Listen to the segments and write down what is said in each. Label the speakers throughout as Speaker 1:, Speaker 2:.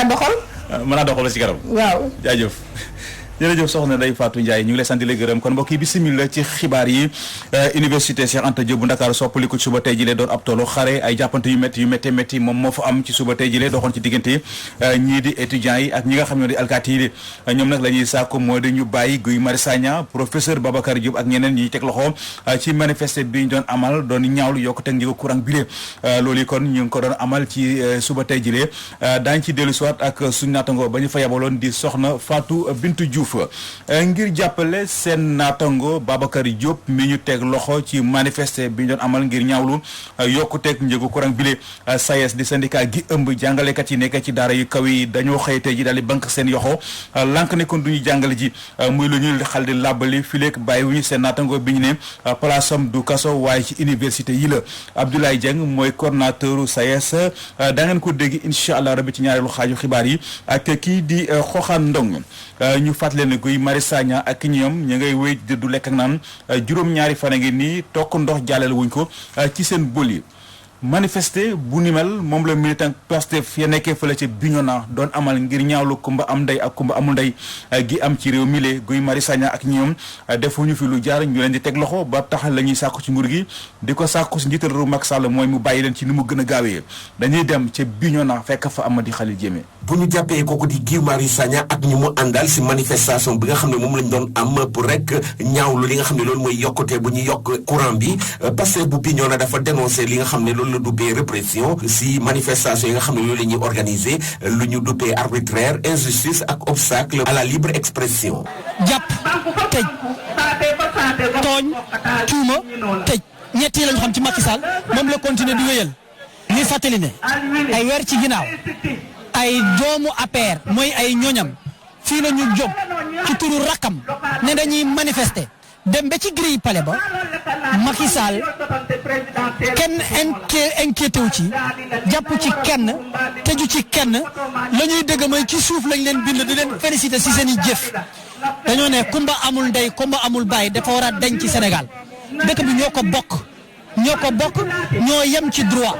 Speaker 1: naa doxal.
Speaker 2: mën naa doxal ci kanam.
Speaker 1: waaw
Speaker 2: jaajëf. jërëjëf soxna Ndeye Fatou Ndiaye ñu ngi lay sant di la gërëm kon mbokk yi bismillah ci xibaar yi université Cheikh Anta Diop bu Ndakaaru soppaliku ci suba tey jilee doon ab toolu xare ay jàppante yu métti moom moo fa am ci suba tey jilee doxoon ci diggante ñii di étudiants yi ak ñi nga xam ne di alkaati yi ñoom nag la ñuy sàkku moo di ñu bàyyi Guy Marius Sagna professeur Babacar Diop ak ñeneen ñi teg loxo ci manifester bi ñu doon amal doon ñaawlu yokkute ak njëgu courant bi loolu yi kon ñu ngi ko doon amal ci suba tey jilee daañ ci dellu siwaat ak suñu naatango ba ñu fa yabaloon di soxna Fatou Bintou Diouf ngir jàppale seen naatango Babacar Diop mi ñu teg loxo ci manifester bi ñu doon amal ngir ñaawlu yokkuteeg njëgu courant bile SAES di syndicat gi ëmb jàngalekat yi nekk ci daara yu kaw yi dañoo xëy tey ji daal di banque seen yoxo lànk ne kon du ñu jàngale ji muy lu ñuy xal di làbbali fileeg bàyyiwuñu seen naatango bi ñu ne place am du kaso waaye ci université yi la Abdoulaye Dieng mooy coordonnateur SAES da ngeen ko dégg incha allah rabi ci ñaareelu xaaju xibaar yi ak kii di Xoxaan Ndong ñu fàttali ne Guy Marius Sagna ak ñoom ñu ngay wéy du lekk ak naan juróom-ñaari fan a ngi nii tokk ndox jàllale wuñ ko ci seen bol yi manifester bu ni mel moom la militant Pastef ya nekkee fële ca Bignona doon amal ngir ñaawlu kumba am ndey ak kumba amul ndey gi am ci réew mi le Guy Marius Sagna ak ñoom defuñu fi lu jaar ñu leen di teg loxo ba tax la ñuy sàkku ci nguur gi di ko sàkku si njiital réew Macky Sall mooy mu bàyyi leen ci ni mu gën a gaawee dañuy dem ca Bignona fekk fa Amady Khalil Diémé.
Speaker 3: bu ñu jàppee kooku di Guy Marius Sagna ak ñu mu àndal si manifestation bi nga xam ne moom lañ doon am pour rek ñaawlu li nga xam ne loolu mooy yokkute bu ñu yokk courant bi Pastef bu Bignona dafa dénoncé li nga xam ne loolu la duppee répression si manifestation yi nga xam ne loolu la ñuy organiser lu ñu duppee arbitraire injustice ak obstacle à la libre expression.
Speaker 4: jàpp tëj tooñ tuuma tëj ñett yi lañu xam ci Macky Sall moom la continuer di wéyal ñuy fàttali ne ay weer ci ginnaaw ay doomu APR mooy ay ñoñam fii la ñu jóg ci turu rakkam ne dañuy manifester dem ba ci grille palais ba Macky Sall kenn inquiété wu ci jàpp ci kenn tëju ci kenn la ñuy dégg mooy ci suuf lañ leen bind di leen féliciter ci seen i jëf dañoo ne kumba amul ndey kumba amul baay dafa war a deñ ci Sénégal dëkk bi ñoo ko bokk ñoo yem ci droit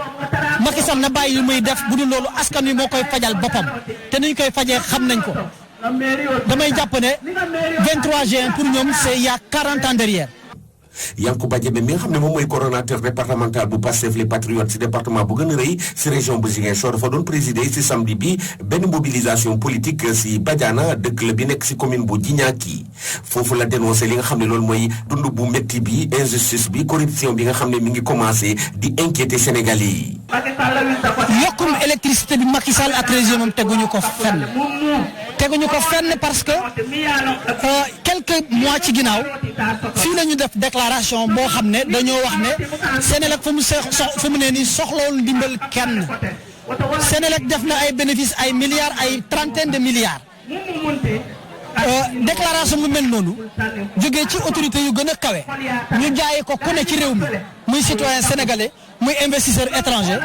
Speaker 4: Macky Sall na bàyyi li muy def bu dul loolu askan wi moo koy fajal boppam te ni ñu koy fajee xam nañ ko damay jàpp ne 23 juin pour ñoom c'est il y a 40 ans derrière.
Speaker 3: Yankhoba Diémé mi nga xam ne moom mooy coordonnateur départemental bu Pastef les Patriotes si département bu gën a rëy si région bu Ziguinchor dafa doon présider si samedi bi benn mobilisation politique si Badiana dëkk la bi nekk si commune bu Djignaki foofu la dénoncé li nga xam ne loolu mooy dund bu métti bi injustice bi corruption bi nga xam ne mi ngi commencé di inquiéter Sénégalais yi.
Speaker 4: yokkum électricité bi Macky Sall ak région moom teguñu ko fenn parce que quelques mois ci ginnaaw fii la ñu def déclaration boo xam ne dañoo wax ne Sénélec fu mu ne nii soxlawul ndimbal kenn Sénélec def na ay bénéfices ay milliards ay trentaine de milliards déclaration bu mel noonu jógee ci autorité yu gën a kawe ñu jaayee ko ku ne ci réew mi muy citoyen sénégalais muy investisseur étranger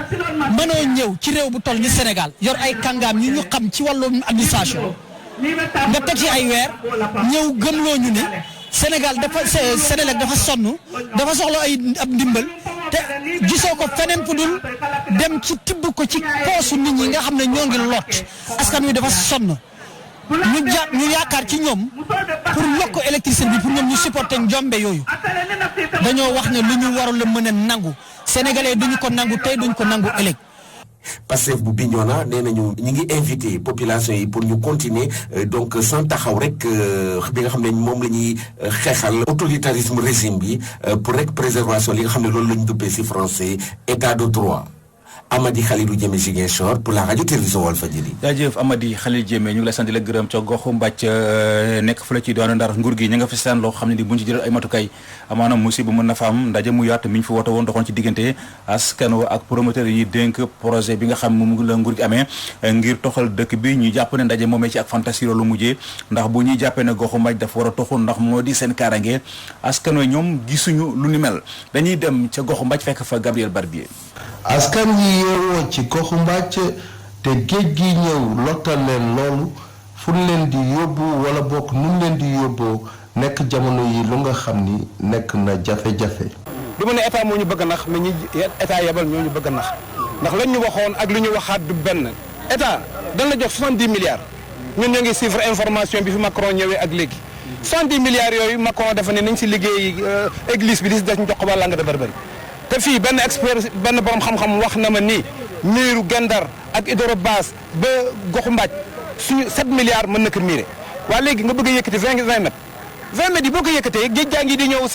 Speaker 4: mënoo ñëw ci réew bu toll ni Sénégal yor ay kàngaam ñu xam ci wàllu administration nga teg ci ay weer ñëw gëmloo ñu ni Sénégal Sénélec dafa sonn dafa soxla ay ab ndimbal te gisoo ko feneen fu dul dem ci tibb ko ci poosu nit ñi nga xam ne ñoo ngi lot askan wi dafa sonn ñu yaakaar ci ñoom pour yokk électricité bi pour ñoom ñu supporter njombe yooyu dañoo wax ne lu ñu warul la mën a nangu sénégalais duñu ko nangu tey duñu ko nangu ëllëg.
Speaker 3: Pastef bu Bignona nee nañu ñi ngi invité population yi pour ñu continuer donc sans taxaw rek bi nga xam ne moom la ñuy xeexal autoritarisme régime bi pour rek préservation li nga xam ne loolu la ñu duppee ci français état de droit. Amady Khalilou Diémé Ziguinchor pour la radio télévision Walfadjri.
Speaker 2: jaajëf Amady Khalil Diémé ñu ngi lay sant di la gërëm ca goxu mbàcc nekk fële ci doon Ndar nguur gi ñu nga fi seen loo xam ne ni buñ ci jëlal ay matukaay amaana musiba mën na fa am ndaje mu yaatu mi ñu fi woote woon doxoon ci diggante askan wa ak promoteur yi dénk projet bi nga xam moom la nguur gi amee ngir toxal dëkk bi ñu jàpp ne ndaje moomee ci ak fantasie loolu mujjee ndax bu ñuy jàppee ne goxu mbàcc dafa war a toxul ndax moo di seen kaaraange askan wa ñoom gisuñu lu ni mel dañuy dem ca goxu mbàcc fekk fa Gabriel Barbier.
Speaker 5: askan yi yeewoo ci goxu mbàcc te géej gi ñëw lottal leen loolu fu leen di yóbbu wala bokk nu leen di yóbboo nekk jamono yi lu nga xam ni nekk na jafe-jafe.
Speaker 6: du ma ne état moo ñu bëgg a nax mais ñi état yebal ñoo ñu bëgg a nax ndax lañ ñu waxoon ak lu ñu waxaat du benn
Speaker 1: état dañ la jox 70 milliards ñun ñoo ngi suivre information bi fi Macron ñëwee ak léegi 70 milliards yooyu Macron dafa ne nañ si liggéey église bi di si des ñu jox ko ba Langue de Barbarie te fii benn expert benn borom xam-xam wax na ma nii miiru Gendar ak Hydrobase ba goxu mbaaj suñu 7 milliards mën na ko miire waa léegi nga bëgg a yëkkati 20 mètres 20 mètres yi boo ko yëkkatee géej gaa ngi di ñëw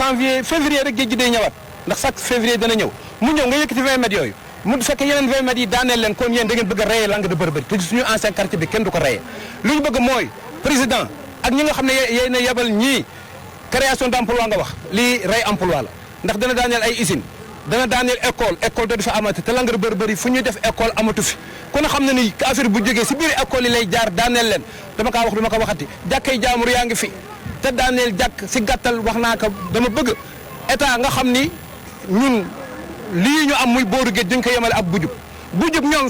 Speaker 1: février rek géej gi day ñëwaat ndax chaque février dana ñëw mu ñëw nga yëkkati 20 mètres yooyu mu fekkee yeneen 20 mètres yi daaneel leen kon yéen da ngeen bëgg a rayé Langue de Barbarie te suñu ancien quartier bi kenn du ko rayé lu ñu bëgg mooy président ak ñi nga xam ne yéen a yebal ñii création d' emploi nga wax lii rey emploi la ndax dana daaneel ay usine dana daaneel école doo di fa amati te Langue de Barbarie fu ñuy def école amatu fi ku ne xam ne ni affaire bu jógee si biir école yi lay jaar daaneel leen dama kaa wax dama ko waxati jàkkay jaamur yaa ngi fi te daaneel jàkk si gàttal wax naa ko dama bëgg état nga xam ni ñun lii ñu am muy booru géej duñ ko yemale ak bujub ñoom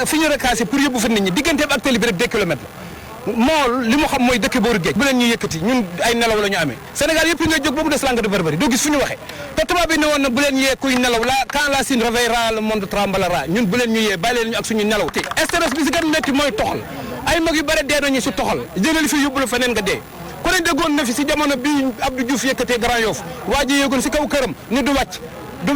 Speaker 1: fi ñu recasé pour yóbbu fa nit ñi digganteem ak tali bi rek 2 kilomètres la mool li mu xam mooy dëkk booru géej bu leen ñuy yëkkati ñun ay nelaw la ñu amee Sénégal yëpp ngay jóg ba mu des Langue de Barbarie doo gis fu ñu waxee te tubaab bi ne woon na bu leen yee kuy nelaw la quand la Chine réveillera le monde tremblera ñun bu leen ñu yee bàyyi leen ñu ak suñu nelaw te stress bi si gën métti mooy toxal ay mag yu bare dee nañu si toxal jëlali fi yóbbu la feneen nga dee ku ne déggoon na fi si jamono bi Abdou Diouf yëkkatee Grand Yoff waa ji yéegoon si kaw këram ni du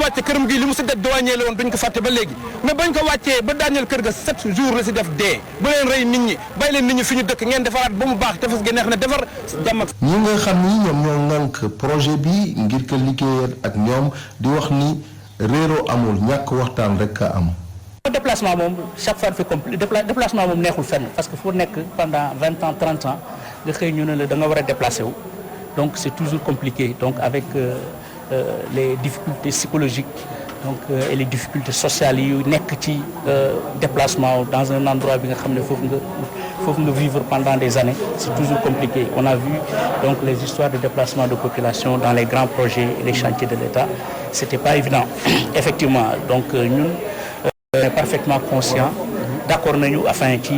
Speaker 1: wàcc këram gi li mu si def douanier la woon duñ ko fàtte ba léegi mais bañ ko wàccee ba daaneel kër ga 7 jours la si def dee bu leen rey nit ñi bàyyi leen nit ñi fi ñu dëkk ngeen defaraat ba mu baax tefes gi neex na defar jàmm ak
Speaker 5: ñi nga xam ni ñoom ñoo ŋànk projet bi ngir ko liggéeyal ak ñoom di wax ni réeroo amul ñàkk waxtaan rek a am.
Speaker 4: déplacement moom chaque fois fait compliqué déplacement moom neexul fenn parce que foo nekk pendant 20 ans 30 ans nga xëy ñu ne la da nga war a déplacé wu donc c' est toujours compliqué donc avec les difficultés psychologiques donc et les difficultés sociales yu nekk ci déplacement dans un endroit bi nga xam ne foofu nga vivre pendant des années c' est toujours compliqué on a vu donc les histoires de déplacement de population dans les grands projets et les chantiers de l'État c' était pas évident effectivement donc ñun on est parfaitement conscient d' accord nañu afin ci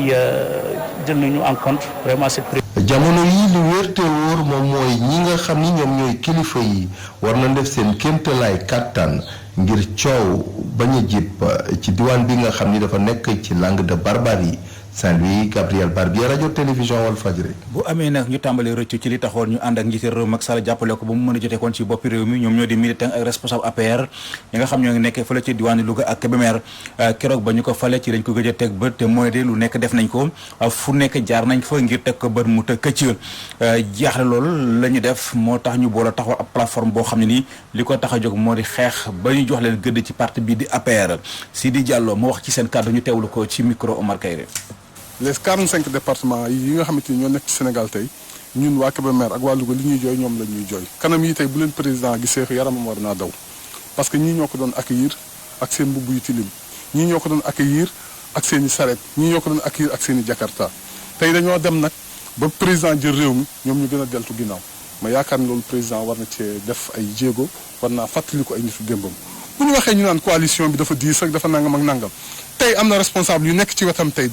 Speaker 4: jël nañu en compte vraiment cette
Speaker 5: jamono yi li wér te wóor moom mooy ñi nga xam ni ñoom ñooy kilifa yi war na def seen kéemtalaay kàttan ngir coow bañ a jib ci diwaan bi nga xam ni dafa nekk ci Langue de Barbarie Saint-Louis Gabriel Barbier rajo télévision Walfadjri.
Speaker 2: bu amee nag ñu tàmbalee rëccu ci li taxoon ñu ànd ak njiité réew Macky Sall jàppale ko ba mu mën a jotee kon ci boppi réew mi ñoom ñoo di militant ak responsable APR ñi nga xam ñoo ngi nekkee fële ci diwaanu Louga ak Kébémer keroog ba ñu ko fale ci lañ ko gëj a teg bët te mooy de lu nekk def nañ ko fu nekk jaar nañ fa ngir teg ko bët mu të këcc jaaxle loolu la ñu def moo tax ñu boole taxawal ab plateforme boo xam ne nii li ko tax a jóg moo di xeex ba ñu jox leen gëdd ci parti bii di APR Sidi Diallo moo wax ci seen kàddu ñu teewlu ko ci micro Omar Kayre.
Speaker 6: les 45 départements yi nga xamante ni ñoo nekk ci Sénégal tey ñun waa Kébémer ak waa Louga li ñuy jooy ñoom la ñuy jooy kanam yi tey bu leen président gisee yaramam war naa daw parce que ñii ñoo ko doon accueillir ak seen mbubb yu tilim ñii ñoo ko doon accueillir ak seen i saret ñii ñoo ko doon accueillir ak seen i jakarta tey dañoo dem nag ba président jël réew mi ñoom ñu gën a deltu ginnaaw ma yaakaar ne loolu président war na cee def ay jéego war naa fàttaliku ay nitu démbam bu ñu waxee ñu naan coalition bi dafa diis ak dafa nangam ak nangam tey am na responsable yu nekk ci wetam tey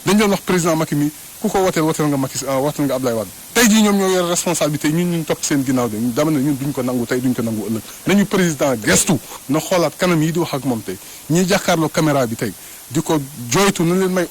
Speaker 6: dañ doon wax président Macky mi ku ko woteel nga Macky woteel nga Abdoulaye Wade tey jii ñoom ñoo yore responsabilité ñun ñu topp seen ginnaaw de dama ne ñun duñ ko nangu tey duñ ko nangu ëllëg nañu président gestu na xoolaat kanam yi di wax ak moom tey ñiy jàkkaarloo caméra bi tey di ko jooytu na leen may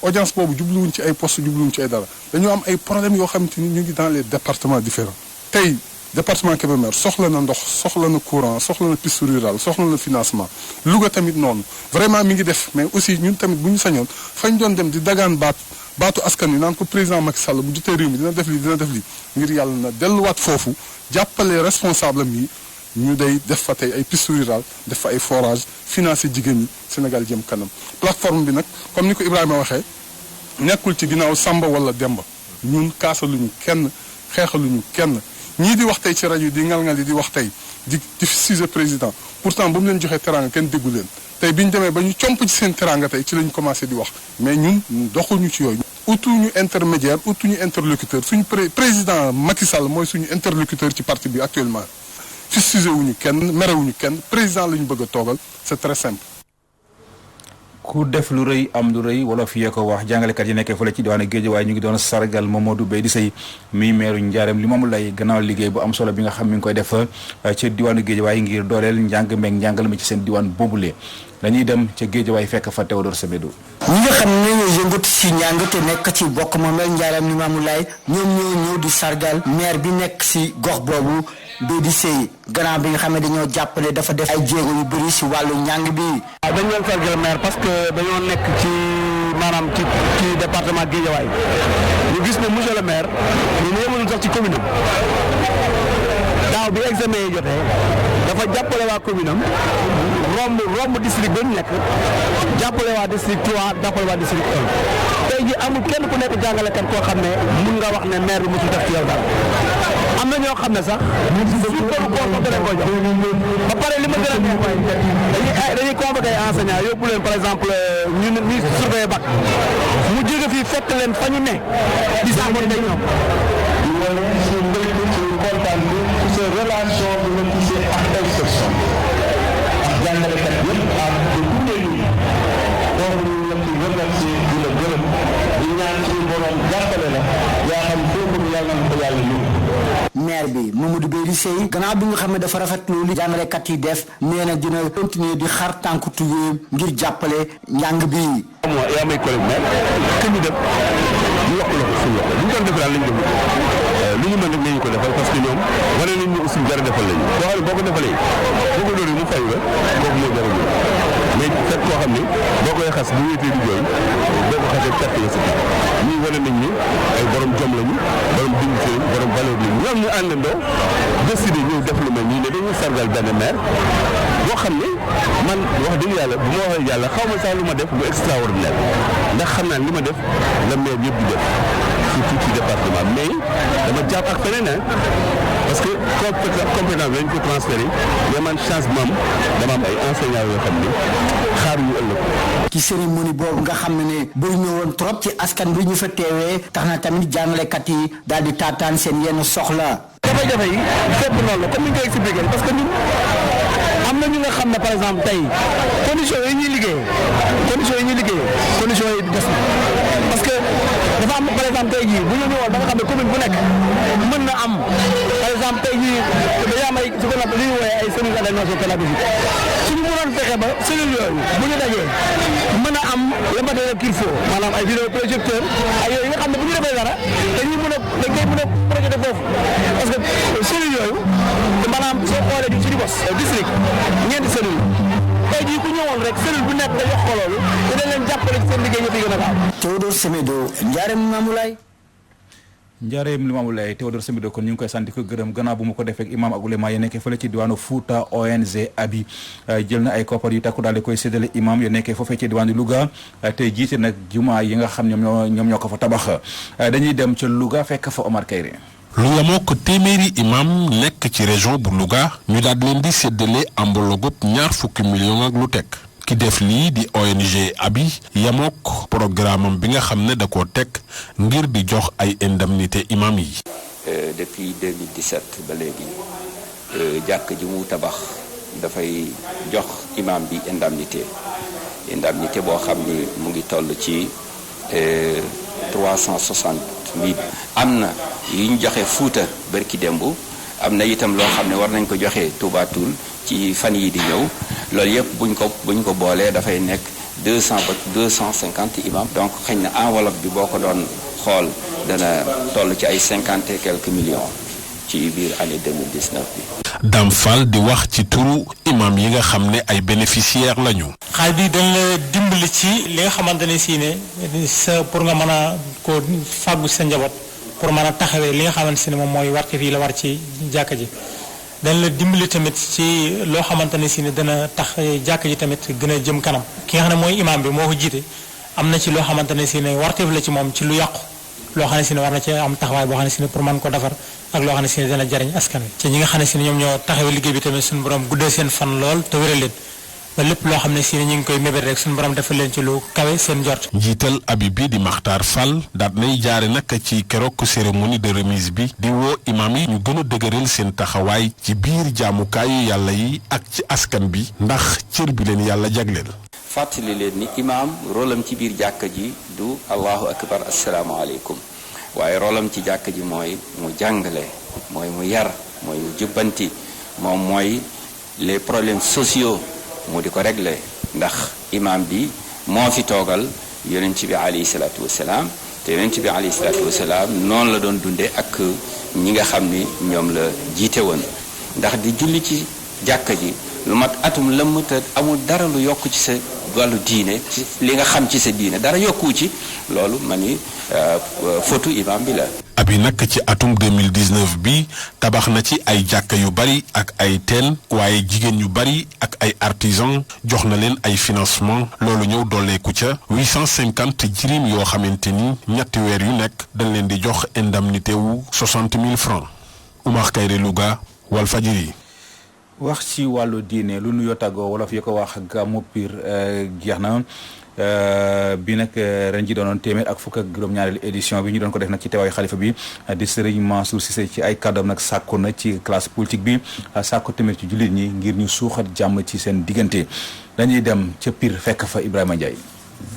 Speaker 6: audience boobu jubluwuñ ci ay poste jubluwuñ ci ay dara dañoo am ay problèmes yoo xamante ni ñu ngi dans les départements différents tey département Kébémer soxla na ndox soxla na courant soxla na piste rurale soxla na financement Louga tamit noonu vraiment mi ngi def mais aussi ñun tamit bu ñu sañoon fañ doon dem di dagaan baatu askan wi naan ko président Macky Sall bu jotee réew mi dina def lii ngir yàlla na delluwaat foofu jàppale responsable am yi ñu day def fa tey ay piste rurale def fa ay forage financer jigéen ñi Sénégal jëm kanam plateforme bi nag comme ni ko Ibrahima waxee nekkul ci ginnaaw Samba wala Demba ñun kaasaluñu kenn xeexaluñu kenn ñii di wax tey ci rajo yi di ngal-ngal yi di wax tey di sujet président pourtant ba mu leen joxee teranga kenn déggu leen tey bi ñu demee ba ñu comp ci seen teranga tey ci lañ commencé di wax mais ñun doxuñu ci yooyu utuñu intermédiaire utuñu interlocuteur suñu président Macky Sall mooy suñu interlocuteur ci parti bi actuellement fi sujet wuñu kenn merewuñu kenn président la ñu bëgg a toogal c'est très simple
Speaker 2: ku def lu rëy am lu rëy wala fi yee ko wax jàngalekat yi nekkee fële ci diwaanu Guédiawaye ñu ngi doon sargal Mamadou Beydi Seye mi meeru Njaareem Limamoulaye gannaaw liggéey bu am solo bi nga xam mi ngi koy def ci diwaanu Guédiawaye ngir dooleel njàng meeg njàngal mi ci seen diwaan boobule dañuy dem ca Guédiawaye fekk fa Théodore Semedo.
Speaker 7: ñi nga xam ne ñoo yëngatu ci njàng te nekk ci bokk moomeel Njaareem Limamoulaye ñoom ñoo ñëw di sargal maire bi nekk ci gox boobu Beydi Seye gannaaw bi nga xam ne dañoo jàppale dafa def ay jéego yu bëri ci wàllu njàng bi.
Speaker 8: waaw dañu leen sargal maire parce que dañoo nekk ci maanaam ci département Guédiawaye ñu gis ne monsieur le maire ñu yëngu sax ci commune am daaw bi examen yi jotee dafa jàppale waa commune am romb district ba mu nekk jàppale waa district 3 jàppale waa district 1 tey ji amul kenn ku nekk jàngalekat koo xam ne mun nga wax ne maire bi mosul def ci yow dara am na ñoo xam ne sax suukaru koor ko gën a ko jox ba pare li ma gën a neex mooy dañuy convoqué ay enseignants yóbbu leen par exemple ñu surveiller bac mu jóge fii fekk leen fa ñu ne di saamoon tey ñoom
Speaker 5: kontaan bi ci sa relation bi nga gisee ak inspection ak jàngalekat yëpp ak de tous les niveaux donc ñu la ci remercier di la gërëm di ñaan suñu borom jàppale la yaa xam foo bëgg yàlla na ko yàlla yóbbu.
Speaker 7: maire bi Mamadou Beydi Seye gannaaw bi nga xam ne dafa rafetlu li jàngalekat yi def nee na dina continuer di xar tànku tubéem ngir jàppale njàng bi.
Speaker 8: yaa may collègue maire que ñu dem ñu wax la ko suñu wax bu ñu doon def daal lañ def lu ñu mën rek nañu ko defal parce que ñoom wane nañ ñu aussi jar a defal lañu boo xam ne boo ko defalee boo ko loolu mu fay la kooku moo jar a ñëw mais fekk koo xam ne boo koy xas bu wéetee di jooy boo ko xasee perte nga si tax ñii wane nañ ni ay borom jom lañu borom dignité lañu borom valeur lañu ñoom ñu àndandoo décidé ñëw def lu mel nii ne dañuy sargal benn maire boo xam ne man wax dëgg yàlla bu ma waxee yàlla xaw ma sax lu ma def lu extraordinaire ndax xam naa li ma def la maire yëpp di def surtout ci département mais dama jàpp ak feneen parce que compétence dañ ko transféré mais man chance bi dama am ay enseignants yoo xam ne xaar ñu ëllëg.
Speaker 7: ci cérémonie boobu nga xam ne bëri na woon trop ci askan bi ñu fa teewee tax na tamit jàngalekat yi daal di taataan seen yenn soxla.
Speaker 8: jafe-jafe yi fépp noonu la comme ni ñu koy expliqué parce que ñun am na ñu nga xam ne par exemple tey conditions yi ñuy liggéeyee conditions yi des na parce que dafa am par exemple tey jii bu ñu ñëwoon ba nga xam ne commune bu nekk mën na am par exemple tey jii dañoo am ay su ko li ñu woowee ay cellules d'animation pédagogique suñu mënoon fexe ba cellules yooyu bu ñu dajee mën a am le matériel qu'il faut maanaam ay vidéo projecteur ay yooyu nga xam ne bu ñu defee dara dañ koy mën a projeté foofu parce que cellules yooyu maanaam soo xoolee di suñu bos district ñeenti cellules tey jii ku ñëwoon rek cellule bu nekk nga jox ko loolu dina leen jàppale ci seen liggéey ñëpp yi gën a gaaw.
Speaker 7: Théodore Semedo Njaareem Limamoulaye.
Speaker 2: Njaareem Limamoulaye Théodore Semedo kon ñu ngi koy sant ko gërëm gannaaw bu mu ko defee ak imam ak ulema ya nekkee fële ci diwaanu Fouta ONG Abi jël na ay koppar yu takku daal di koy séddale imam ya nekkee foofee ci diwaanu Louga tey jiite nag jumaa yi nga xam ñoom ñoo ko fa tabax dañuy dem ca Louga fekk fa Omar Kayre.
Speaker 9: lu yemoo ko téeméeri imam nekk ci région bu Louga ñu daal leen di séddale enveloppe 20 millions ak lu teg ki def lii di ONG Abi yemook programme bi nga xam ne da koo teg ngir di jox ay indemnité imam yi.
Speaker 10: Depuis 2017 ba léegi jàkk ji mu tabax dafay jox imam bi indemnité boo xam ni mu ngi toll ci 360.000. am na yu ñu joxe Fuuta bërki démb am na itam loo xam ne war nañ ko joxe Touba Toul ci fan yi di ñëw loolu yëpp buñ ko boolee dafay nekk 250 imam. donc xëy na enveloppe bi boo ko doon xool dana toll ci ay 50 et quelques millions ci biir année 2019 bi.
Speaker 9: Dame Fall di wax ci turu imam yi nga xam ne ay bénéficiaires lañu.
Speaker 4: xaalis bi dañ la dimbali ci li nga xamante ne si ne sa pour nga mën a ko fàggu sa njaboot pour mën a taxawee li nga xamante ne moom mooy warteef yi la war ci jàkka ji. dañ la dimbali tamit ci loo xamante ne si ne dana tax jàkka ji tamit gën a jëm kanam. ki nga xam ne mooy imam bi moo ko jiite am na ci loo xamante ne si ne warteef la ci moom ci lu yàqu loo xam ne si ne war na ci am taxawaay boo xam ne si ne pour mën ko defar ak loo xam ne si ne dana jariñ askan wi. ci ñi nga xam ne si ne ñoom ñoo taxawee liggéey bi tamit suñu borom guddee seen fan lool te wéral leen ba lépp loo xam ne si ne ñu ngi koy mébét rek suñu borom defal leen ci lu kawe seen njort.
Speaker 9: njiital abi bi di Makhtar Fall daat nay jaare nag ci keroog cérémonie de remise bi di woo imam yi ñu gën a dëgëral seen taxawaay ci biir jaamukaayu yàlla yi ak ci askan bi ndax cër bi leen yàlla jagleel.
Speaker 10: fàttali leen ni imaam rôlam ci biir jàkka ji du allahu akbar asalaamaaleykum waaye rôlam ci jàkka ji mooy mu jàngale mooy mu yar mooy mu jubbanti moom mooy les problèmes sociaux mu di ko régler ndax imaam bi moo fi toogal yonent bi alayhi salaatu wasalaam te yonent bi alayhi salaatu wasalaam noonu la doon dundee ak ñi nga xam ni ñoom la jiite woon ndax di julli ci jàkka ji lu mat atum lëmm te amul dara lu yokk ci sa wàllu diine ci li nga xam ci sa diine dara yokku ci loolu ma ni fotu imam bi la.
Speaker 9: abi nag ci atum 2019 bi tabax na ci ay jàkka yu bari ak ay teen waaye jigéen yu bari ak ay artisans jox na leen ay financement loolu ñëw dolleeku ca 850 jirim yoo xamante ni ñetti weer yu nekk dañ leen di jox indemnité wu 60 000 francs. Oumar Kayre, Louga, Walfadjri.
Speaker 2: wax ci wàllu diine lu nuyoo tàggoo wolof yi ko wax gàmmu Pire jeex na bi nag ren ji doonoon téeméer ak fukk ak juróom-ñaareelu édition bi ñu doon ko def nag ci teewaayu xalifa bi di Serigne Mansour Cissé ci ay kàddoom nag sàkku na ci classe politique bi sàkku tamit ci jullit ñi ngir ñu suuxat jàmm ci seen diggante dañuy dem ca Pire fekk fa Ibrahima Ndiaye.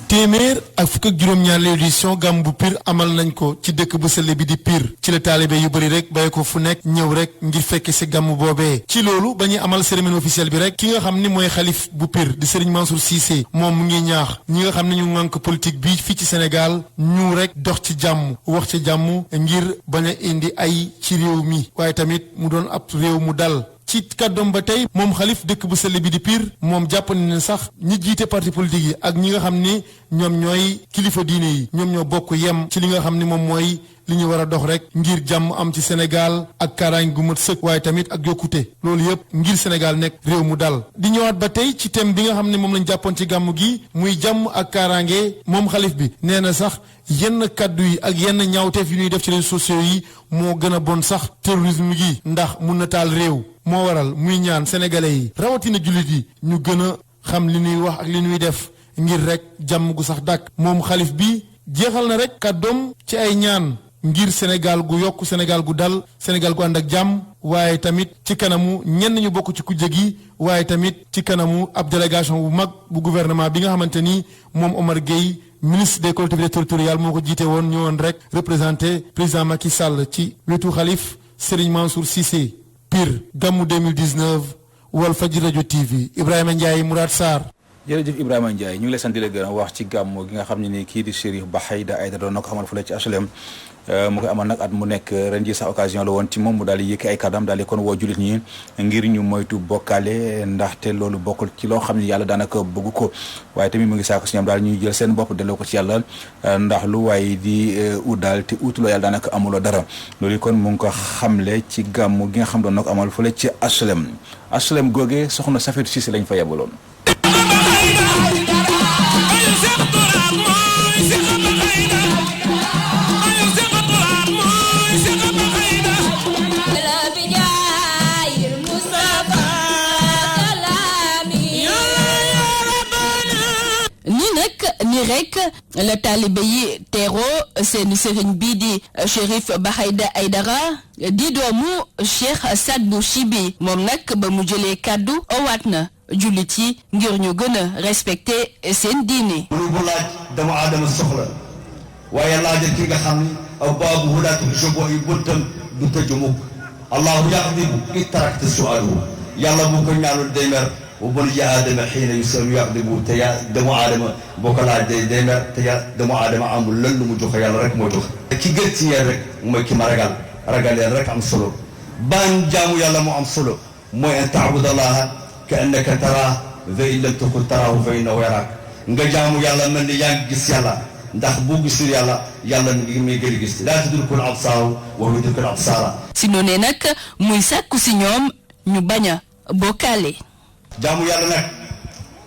Speaker 11: téeméer ak fukk ak juróom-ñaareelu édition gàmm bu Pire amal nañ ko ci dëkk bu sell bi di Pire ci la taalibe yu bëri rek bàyyi ko fu nekk ñëw rek ngir fekke si gàmm boobee ci loolu ba ñuy amal cérémonie officielle bi rek ki nga xam ni mooy xalif bu Pire di Serigne Mansour Cissé moom mu ngi ñaax ñi nga xam ne ñu ngànk politique bi fii ci Sénégal ñu rek dox ci jàmm wax ci jàmm ngir bañ a indi ay ci réew mi waaye tamit mu doon ab réew mu dal. ci kàddoom ba tey moom xalif dëkk bu sell bi di Pire moom jàpp na ne sax ñi jiite parti politique yi ak ñi nga xam ni ñoom ñooy kilifa diine yi ñoom ñoo bokk yem ci li nga xam ni moom mooy li ñu war a dox rek ngir jàmm am ci Sénégal ak kaaraange gu mat sëkk waaye tamit ak yokkute loolu yëpp ngir Sénégal nekk réew mu dal. di ñëwaat ba tey ci thème bi nga xam ne moom lañ jàppoon ci gàmm gi muy jàmm ak kaaraange moom xalif bi nee na sax yenn kaddu yi ak yenn ñaawteef yu ñuy def ci réseaux sociaux yi moo gën a bon sax terrorisme gi ndax mun na taal réew. moo waral muy ñaan sénégalais yi rawatina jullit yi ñu gën a xam li ñuy wax ak li ñuy def ngir rek jàmm gu sax dàkk moom xalif bi jeexal na rek kàddoom ci ay ñaan ngir Sénégal gu yokk Sénégal gu dal Sénégal gu ànd ak jàmm waaye tamit ci kanamu ñenn ñu bokk ci kujje gi waaye tamit ci kanamu ab délégation bu mag bu gouvernement bi nga xamante ni moom Omar Gueye ministre des collectivités territoriales moo ko jiite woon ñëwoon rek représenté président Macky Sall ci wetu xalif Serigne Mansour Cissé. Pire gàmmu 2019 Walfadjri rajo TV Ibrahima Ndiaye Mourad Sarr.
Speaker 2: jërëjëf Ibrahima Ndiaye ñu ngi lay sant di la gërëm wax ci gàmmu gi nga xam ne ni kii di Chérif Bahayda Aïdara doon na ko xamal fu la ci HLM mu koy amal nag at mu nekk ren ji sax occasion la woon ci moom mu daal di yëkki ay kàddam daal di kon woo jullit ñi ngir ñu moytu bokkaale ndaxte loolu bokkul ci loo xam ne yàlla daanaka bëgg ko waaye tamit mu ngi saako si ñoom daal ñuy jël seen bopp delloo ko ci yàlla ndax lu waaye di ut daal te utuloo yàlla daanaka amuloo dara loolu kon mu ngi ko xamle ci gàmmu gi nga xam doon na ko amal fu la ci HLM googee soxna Safir Cissé lañ fa yebaloon.
Speaker 12: ni rek la taalibe yi teeroo seen sëriñ bii di Chérif Bahayda Aïdara di doomu Cheikh Sadbou Chibi moom nag ba mu jëlee kàddu owaat na jullit yi ngir ñu gën a respecté seen diine.
Speaker 13: mënu bu laaj dama aadama soxla waaye laajal ki nga xam ni aw baabu hudaatu jobo yi buntam du tëju mukk allahu yaqdibu itarakte sualuhu yàlla bu ko ñaanul day mer wa banu ya aadama xiina yusalu yaqdibu te ya doomu aadama boo ko laaj day mer te ya doomu aadama amul lan lu mu joxe yàlla rek moo joxe ki gën ci yéen rek mooy ki ma ragal leen rek am solo ban jaamu yàlla moo am solo mooy an taabudallaha ka annaka taraa fa in lam takun taraahu fa innahu yaraak nga jaamu yàlla mel ni yaa ngi gis yàlla ndax boo gisul yàlla yàlla ngi may gën a gis laa tudrikul absaaru wa huwa yudrikul absaara.
Speaker 12: si noonee nag muy sàkku si ñoom ñu bañ a bokkaale.
Speaker 13: jaamu yàlla nag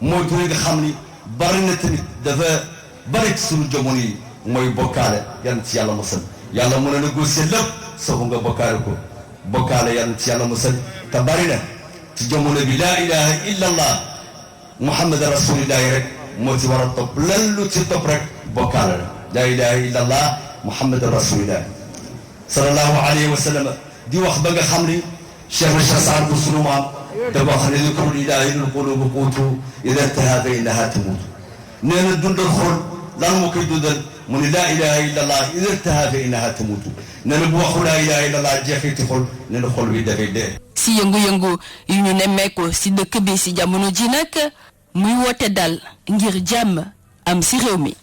Speaker 13: mooy tur nga xam ni bari na tamit dafa bari ci sunu jamono yi mooy bokkaale yan ci yàlla mosal yàlla mën a négocier lépp soo nga bokkaale ko bokkaale yan ci yàlla mosal te bari na ci jamono bi laa ilaha illa allah muhammad rasulillahi rek moo ci war a topp lan lu ci topp rek bokkaale la laa ilaha illa allah muhammad rasulillahi sallallahu alayhi wa sallam di wax ba nga xam ni cheikh na cheikh Saad bu sunu maam dafa wax ne zikrul ilaahi lil quluubi quutu idaa intahaa fa innahaa tamuutu nee na dundal xol lan moo koy dundal mu ne laa ilaha illallah idaa intahaa fa innahaa tamuutu nee na bu waxu laa ilaha illallah jeexiti xol nee na xol bi dafay dee.
Speaker 12: si yëngu-yëngu yu ñu nemmeeku si dëkk bi si jamono ji nag muy woote dal ngir jàmm am si réew mi.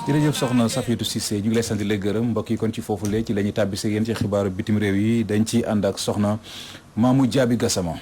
Speaker 2: jërëjëf soxna Safiatou Cissé ñu ngi lay sant di la gërëm mbokk yi kon ci foofu lee ci la ñuy tàbbise yéen ci xibaaru bitim réew yi dañ ci ànd ak soxna Mamou Diaby Gassama.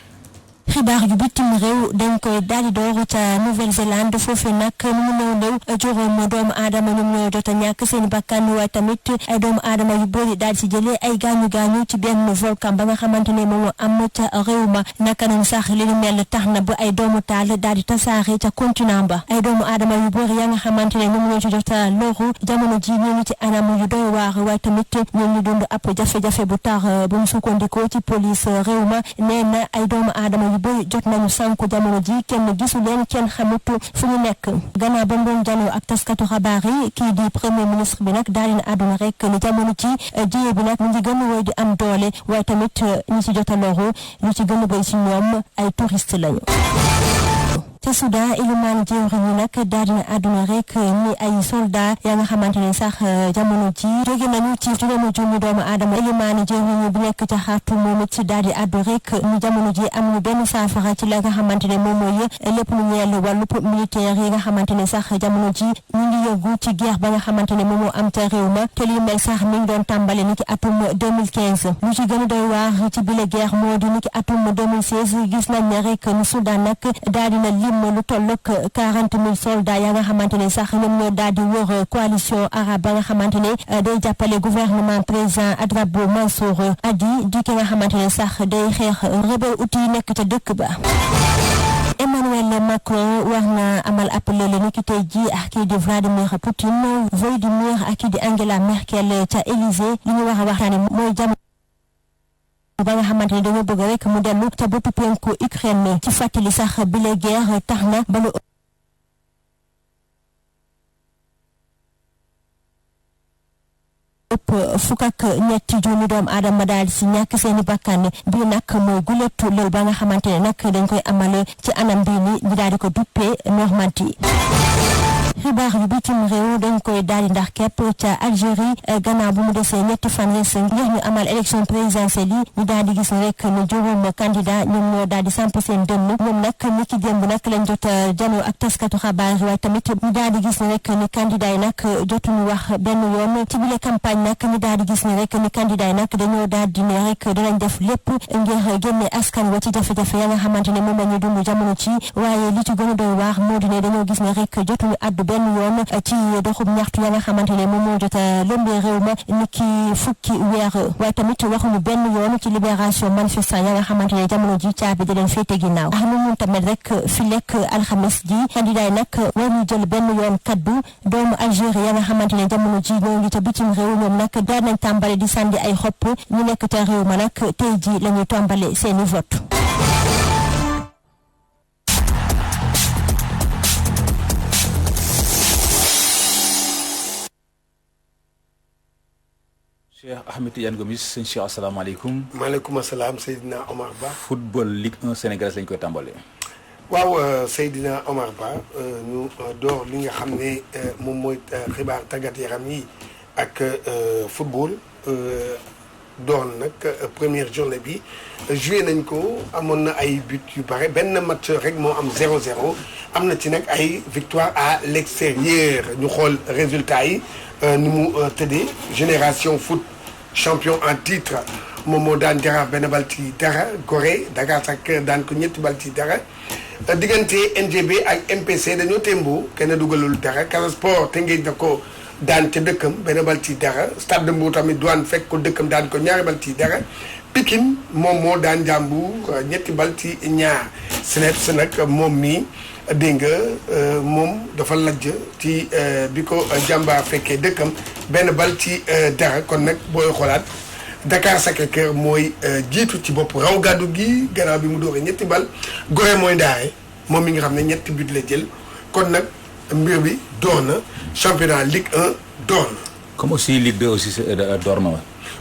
Speaker 14: xibaar yu bitim réew dañ koy daal di door ca Nouvelle-Zélande foofu nag nu mu néew juróom doomu aadama ñoom ñoo jot a ñàkk seen bakkan waaye tamit ay doomu aadama yu bëri daal di si jëlee ay gaañu-gaañu ci benn volcan ba nga xamante ne moom am ca réew ma naka noonu sax li ñu mel tax na ba ay doomu taal daal di tasaare ca continent ba ay doomu aadama yu bëri ya nga xamante ne ñoom ñoo ci jot a loru jamono ji ñu ngi ci anam yu doy waar waaye tamit ñoo ngi dund ab jafe-jafe bu tar bu mu sukkandikoo ci police réew ma nee na ay doomu aadama yu bëri jot nañu sànku jamono ji kenn gisu leen kenn xamut fu ñu nekk gannaaw ba mu doon janoo ak taskatu xabaar yi kii di premier ministre bi nag daal dina àdduna rek ni jamono ci jiyee bi nag mu ngi gën a woy di am doole waaye tamit ñi ci jot a loru ñu ci gën a bëri si ñoom ay touriste lañu. ca Soudan ilimaan jëwriñ ñi nag daal dina àdduna rek ni ay soldat yaa nga xamante ne sax jamono ji jóge nañu ci juróomi junni doomu aadama ilimaan jëwriñ ñi bi nekk ca Khartoum moom it daal di àddu rek ni jamono ji amuñu benn saafara ci la nga xamante ne moom mooy lépp lu ñeel wàllu militaire yi nga xamante ne sax jamono ji ñu ngi yëngu ci guerre ba nga xamante ne moom moo am ca réew ma te li mel sax mi ngi doon tàmbale ni ki atum 2015 lu ci gën a doy waar ci bile guerre moo di ni ki atum 2016 gis nañ ne rek ni Soudan nag daal dina lu tollook 40,000 soldats ya nga xamante ne sax ñoom ñoo daal di wër coalition arabe ba nga xamante ne day jàppale gouvernement président Adrabo Mansour Hadi di ki nga xamante ne sax day xeex rebelle outil yi nekk ca dëkk ba. Emmanuel Macron wax na amal appel ni ki tey ji ak kii di Vladimir Poutine Volodymyr ak kii di Angela Merkel ca Élysée li ñu wax a waxtaane mooy jamono ba nga xamante ne dañoo bëgg rek mu dellu ca boppu penku Ukraine ci fàttali sax bile guerre tax na ba lu ëpp fukk ak ñetti junni doomu aadama daal si ñàkk seeni bakkan bii nag mooy guletu lël ba nga xamante ne nag dañ koy amale ci anam bii ni ñu daal di ko duppee Normandie. xibaar yu bitim réew dañ koy daal di ndax képp ca Algérie gannaaw bu mu desee ñetti fan ngir ñu amal élection présidentielle yi ñu daal di gis rek ne juróom candidat ñoom ñoo daal di samp seen dënn ñoom nag ni ki démb nag lañ jot janoo ak taskatu xabaar waaye tamit ñu daal di gis ne rek ni candidat yi nag jotuñu wax benn yoon ci bile campagne nag ñu daal di gis ne rek ni candidat yi nag dañoo daal di ne rek dinañ def lépp ngir génne askan wa ci jafe-jafe ya nga xamante ne moom la ñuy dund jamono ci waaye li ci gën a doy waar moo di ne dañoo gis ne rek jotuñu addu benn yoon ci doxub ñaxtu ya nga xamante ne moom moo jot a lëmbee réew ma ni ki fukki weer waaye tamit waxuñu benn yoon ci libération manifestant ya nga xamante ne jamono ji caabi da leen féete ginnaaw ak nu mun tamit rek fi lekk alxames ji candidat yi nag war ñu jël benn yoon kaddu doomu Algérie ya nga xamante ne jamono ji ñoo ngi ca bitim réew ñoom nag daan nañ tàmbale di sànni ay xob ñu nekk ca réew ma nag tey ji la ñuy tàmbale seeni vote.
Speaker 2: Cheikh Ahmed Tidiane Gomis sëñ Cheikh asalaamaaleykum.
Speaker 15: maaleykum salaam Seydina Omar Ba.
Speaker 2: football Ligue 1 sénégalaise lañ koy tàmbalee.
Speaker 15: waaw Seydina Omar Ba ñu door li nga xam ne moom mooy xibaar tàggat yaram yi ak football door nag première journée bi joué nañ ko amoon na ay but yu bare benn match rek moo am 0-0 am na ci nag ay victoire à l'extérieur ñu xool résultat yi ni mu tëddee Génération Foot champion en titre moom moo daan Jaraaf benn bal ci dara Gorée Dakar Sacré daan ko ñetti bal ci dara diggante NGB ak MPC dañoo témboo kenn dugalul dara Casa Sport Teungueth da ko daan ca dëkkam benn bal ci dara Stade de Mbour tamit Douane fekk ko dëkkam daan ko ñaari bal ci dara Pikine moom moo daan Ndiambour ñetti bal ci ñaar SNEIPS nag moom mii dégg nga moom dafa lajj ci bi ko Jàmbaar fekkee dëkkam benn bal ci dara kon nag booy xoolaat Dakar Sacré-Cœur mooy jiitu ci bopp raw gàddu gi gannaaw bi mu dooree ñetti bal Gorée mooy ndaare moom mi nga xam ne ñetti but la jël kon nag mbir bi door na championnat Ligue 1 door na.
Speaker 2: comme aussi Ligue 2 aussi door na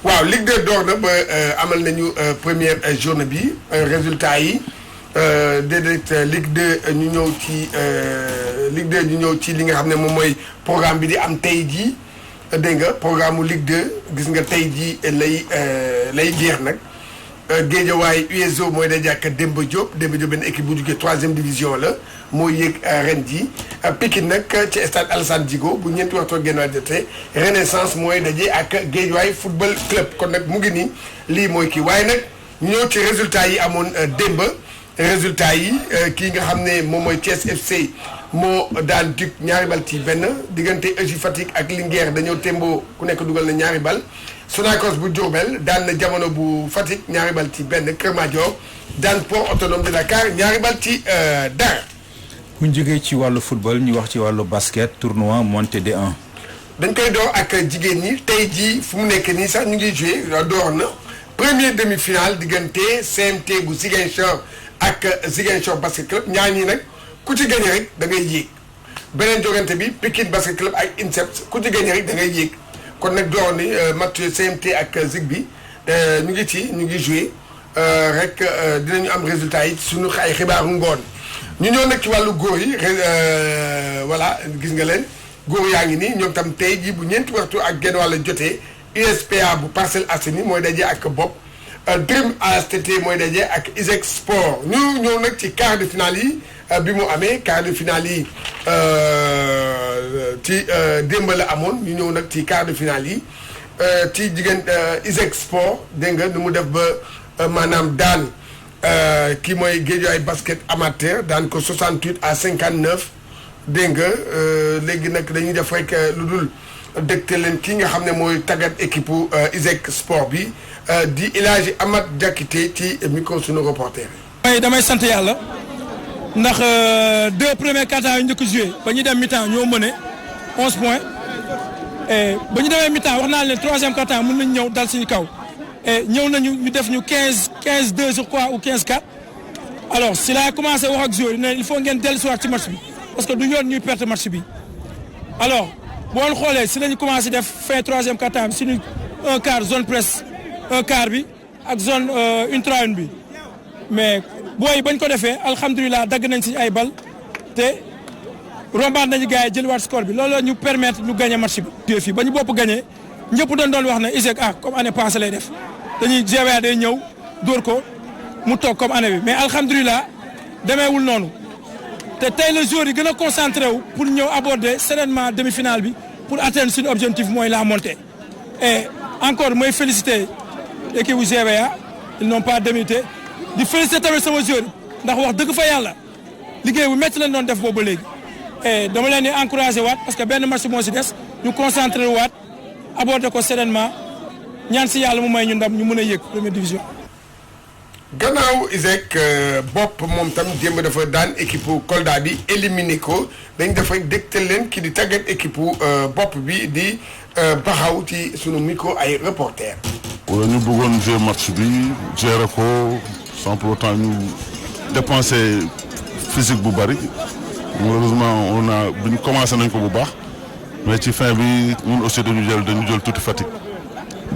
Speaker 15: waaw Ligue 2 door na ba amal nañu première journée bi résultat yi déedéet Ligue 2 ñu ñëw ci Ligue 2 ñu ñëw ci li nga xam ne moom mooy programme bi di am tey jii dégg nga programme mu Ligue 2 gis nga tey jii lay jeex nag Guédiawaye USO mooy daje ak Demba Diop benn équipe bu jugee 3e division la moo yéeg ren ji Pikine nag ci stade Alassane Djigo bu ñeenti waxtu génn waay jotee Renaissance mooy daje ak Guédiawaye football club kon nag mu ngi nii lii mooy kii waaye nag ñu ñëw ci résultat yi amoon démba résultat yi kii nga xam ne moom mooy Thiès FC moo daan Duc ñaari bal ci benn diggante EJ Fatick ak Linguère dañoo témboo ku nekk dugal na ñaari bal Sonacos bu Diourbel daan na Jamono bu Fatick ñaari bal ci benn Kër Madior daan Port Autonome de Dakar ñaari bal ci dara.
Speaker 2: bu ñu jógee ci wàllu football ñu wax ci wàllu basket tournoi montée D1.
Speaker 15: dañ koy door ak jigéen ñi tey jii fu mu nekk nii sax ñu ngi joué door na première demi-finale diggante CMT bu Ziguinchor ak Ziguinchor basket club ñaar ñi nag ku ci gagné rek da ngay yéeg beneen jogante bi Pikine basket club ak INSEP ku ci gagné rek da ngay yéeg kon nag door ni match CMT ak Zig bi ñu ngi joué rek dinañu am résultat yi suñu ay xibaaru ngoon ñu ñëw nag ci wàllu góor yi voilà gis nga leen góor yaa ngi nii ñoom tam tey jii bu ñeenti waxtu ak genn wàll jotee USPA bu Parcelles Assainies mooy daje ak Bopp Dream ASTT mooy daje ak ISEC Sport ñu ñëw nag ci quart de finale yi bi mu amee quart de finale yi ci démb la amoon ñu ñëw nag ci quart de finale yi ci jigéen ISEC Sport dégg nga nu mu def ba maanaam daan kii mooy Guédiawaye basket amateur daan ko 68-59 dégg nga léegi nag dañuy def rek lu dul dégte leen kii nga xam ne mooy tàggat équipe ISEC Sport bi di El Hadji Amath Diakité ci micro sunu reporter yi.
Speaker 4: damay sant yàlla ndax 2 premiers quart-temps yu njëkk a joué ba ñu dem mi-temps ñoo mëne 11 points et ba ñu demee mi-temps wax naa leen 3e quart-temps mën nañu ñëw dal suñu kaw et ñëw nañu ñu def ñu 15-2 je crois ou 15-4 alors si laa commencé wax ak joueur yi ne il faut ngeen dellusiwaat ci match bi parce que du yoon ñuy perte match bi alors boo xoolee si lañu commencé def fin 3e quart-temps bi suñu un quart zone presse un quart bi ak zone intra-une bi mais booy bañ ko defee alhamdulilah dagg nañ si ay bal te rombaat nañu gars yi jëliwaat score bi loolu ñu permettre ñu gagné match bi. fii ba ñu bopp gagné ñëpp doon wax ne ISEC comme année passée lay def dañuy GWA day ñëw dóor ko mu toog comme année bi mais alhamdulilah demeewul noonu te tey la joueur yi gën a concentré wu pour ñëw aborder sereinement demi-finale bi pour atteindre suñu objectif mooy la montée et encore mooy féliciter équipe bu GWA ils n'ont pas démérité di féliciter tamit sama joueur ndax wax dëgg fa yàlla liggéey bu métti lañ doon def boobu ba léegi et dama leen di encourager waat parce que benn match moo si des ñu concentré waat aborder ko sereinement ñaan si yàlla mu may ñu ndam ñu mën a yëg première division.
Speaker 15: gannaaw ISEC bopp moom tam démb dafa daan équipe Kolda bi éliminé ko dañ def rek dégtal leen ki di tàggat équipe bopp bi di baxaw ci sunu micro ay reporter.
Speaker 16: wala ñu bëggoon jouer match bi gérer ko sans pour autant ñu dépenser physique bu bari malheureusement bi ñu commencé nañ ko bu baax mais ci fin bi ñun aussi dañu jël tuuti fatigue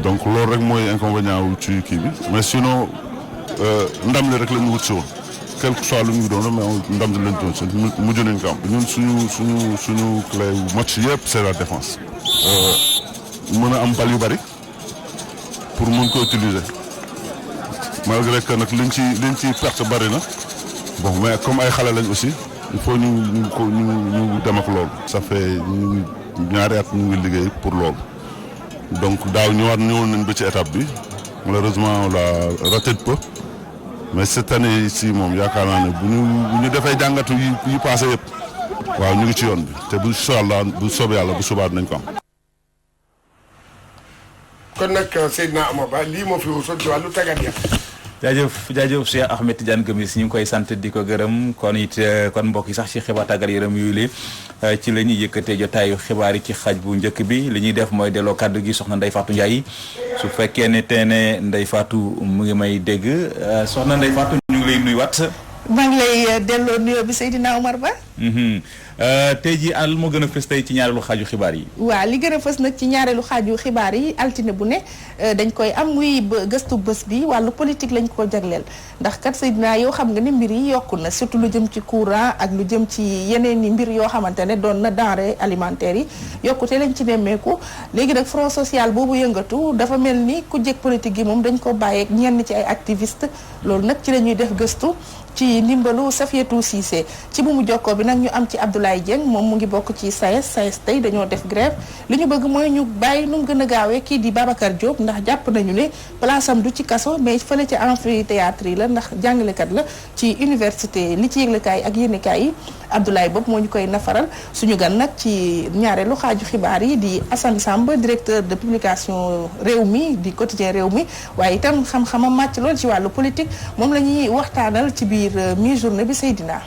Speaker 16: donc loolu rek mooy inconvénient wu ci kii bi mais sinon ndam li rek la ñu wut si woon quel que soit lu ñu doon mais ndam li lañ doon si mujj nañ ko am ñun suñu clé match yëpp c'est la défense mën a am bal yu bari pour mën ko utiliser malgré que nag liñ ci perte bari na bon mais comme ay xale lañ aussi il faut ñu dem ak loolu. ça fait ñaari at ñu ngi liggéey pour loolu donc daaw ñëwoon nañ ba ci étape bi malheureusement on l'a raté de peu mais cette année ici moom yaakaar naa ne bu ñu defee jàngatu yi passé yëpp waaw ñu ngi ci yoon bi te bu soobee yàlla bu subaat nañ ko am.
Speaker 15: kon nag Seydina Omar Ba lii moo fi ruusoon ci wàllu tàggat yaram
Speaker 2: jaajëf Cheikh Ahmed Tidiane Gomis ñu ngi koy sant di ko gërëm kon mbokk yi sax ci xibaar tàggat yaram yu li ci la ñuy yëkkatee jotaayu xibaar yi ci xaaj bu njëkk bi li ñuy def mooy delloo kàddu gi soxna Ndeye Fatou Ndiaye su fekkee ne teene Ndeye Fatou mu ngi may dégg soxna Ndeye Fatou ñu ngi lay nuyuwaat.
Speaker 17: maa ngi lay delloo nuyoo bi Seydina Omar Ba.
Speaker 2: tey jii àll moo gën a fës tey ci ñaareelu xaaju xibaar yi.
Speaker 17: waaw li gën a fës nag ci ñaareelu xaaju xibaar yi altine bu ne dañ koy am muy gëstu bés bi wàllu politique lañ ko jagleel ndax kat Seydina yow xam nga ni mbir yi yokku na surtout lu jëm ci courant ak lu jëm ci yeneen i mbir yoo xamante ne doon na denrée alimentaire yi yokkute lañ ci nemmeeku léegi nag front social boobu yëngatu dafa mel ni ku jëkk politique gi moom dañ ko bàyyeek ñenn ci ay activiste loolu nag ci la ñuy def gëstu ci ndimbalu Safiatou Cissé ci bu mu jokkoo bi nag ñu am ci Abdoulaye Dieng moom mu ngi bokk ci SAES tey dañoo def grève li ñu bëgg mooy ñu bàyyi nu mu gën a gaawee kii di Babacar Diop ndax jàpp nañu ne place am du ci kaso mais fële ci amphithéâtre yi la ndax jàngalekat la ci université li ci yëglekaay ak yéenekaay yi Abdoulaye Bob moo ñu koy nafaral suñu gan nag ci ñaareelu xaaju xibaar yi di Assane Samb directeur de publication Rewmi di quotidien Rewmi waaye itam xam-xamam màcc lool ci wàllu politique moom la ñuy waxtaanal ci biir mi-journée bi Seydina.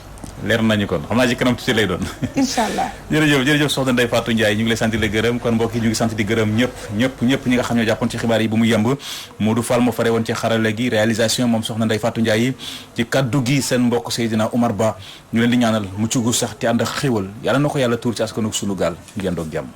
Speaker 2: leer nañu kon xam naa ci kanam tuuti lay doon.
Speaker 17: incha allah
Speaker 2: jërëjëf soxna Ndeye Fatou Ndiaye ñu ngi lay sant di la gërëm kon mbokk yi ñu ngi sant di gërëm ñëpp ñi nga xam ñoo jàppoon ci xibaar yi bu mu yemb Modou Fall moo fare woon ci xarale gi réalisation moom soxna Ndeye Fatou Ndiaye ci kaddu gi seen mbokk Seydina Omar Ba ñu leen di ñaanal mucc gu sax te ànd ak xéwal yàlla na ko yàlla tuur ci askanu sunu gaal ñu yendoog jàmm.